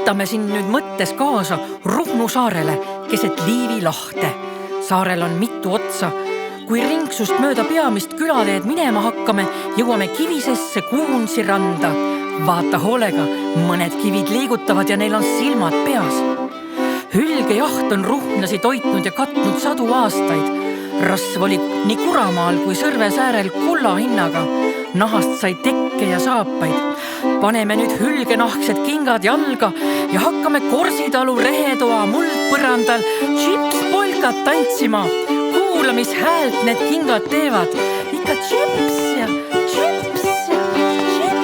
võtame siin nüüd mõttes kaasa Ruhnu saarele keset Liivi lahte. Saarel on mitu otsa. Kui ringsust mööda peamist külateed minema hakkame, jõuame Kivisesse Kuunsi randa. Vaata hoolega, mõned kivid liigutavad ja neil on silmad peas. Hülgejaht on ruhnasi toitnud ja katnud 100 aastaid. Rasv oli nii Kuramaal kui Sõrvesäärel kulla hinnaga. Nahast sai tekke ja saapaid. Paneme nüüd hülgenahksed kingad jalga ja hakkame Korsitalu rehetoa muldpõrandal chips-polkat tantsima. Kuula, mis häält need kingad teevad. Ikka chips ja chips ja chips.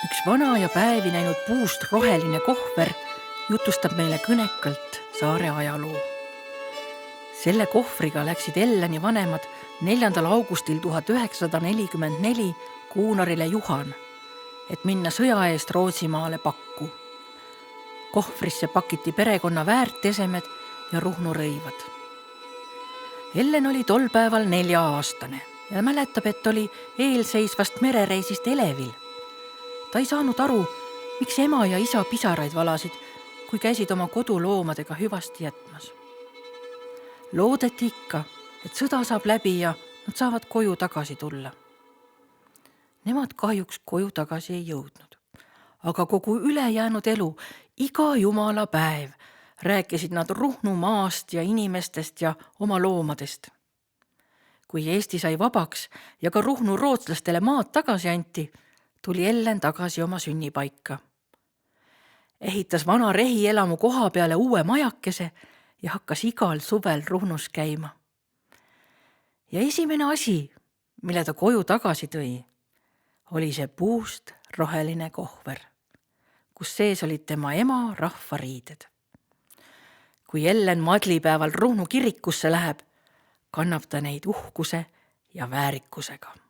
Üks vana ja päevi näinud puust roheline kohver jutustab meile kõnekalt saare ajaloo. Selle kohvriga läksid Elleni vanemad 4. augustil 1944 Kuunarile Juhan, et minna sõja eest Rootsimaale pakku. Kohvrisse pakiti perekonna väärtesemed ja Ruhnu rõivad. Ellen oli tol päeval 4-aastane ja mäletab, et oli eelseisvast merereisist elevil. Ta ei saanud aru, miks ema ja isa pisaraid valasid, kui käisid oma koduloomadega hüvasti jätmas. Loodeti ikka, et sõda saab läbi ja nad saavad koju tagasi tulla. Nemad kahjuks koju tagasi ei jõudnud, aga kogu ülejäänud elu, iga jumala päev, rääkisid nad Ruhnu maast ja inimestest ja oma loomadest. Kui Eesti sai vabaks ja ka Ruhnu rootslastele maad tagasi anti, tuli Ellen tagasi oma sünnipaika. Ehitas vana rehielamu koha peale uue majakese ja hakkas igal suvel Ruhnus käima. Ja esimene asi, mille ta koju tagasi tõi, oli see puust roheline kohver, kus sees olid tema ema rahvariided. Kui Ellen madlipäeval Ruhnu kirikusse läheb, kannab ta neid uhkuse ja väärikusega.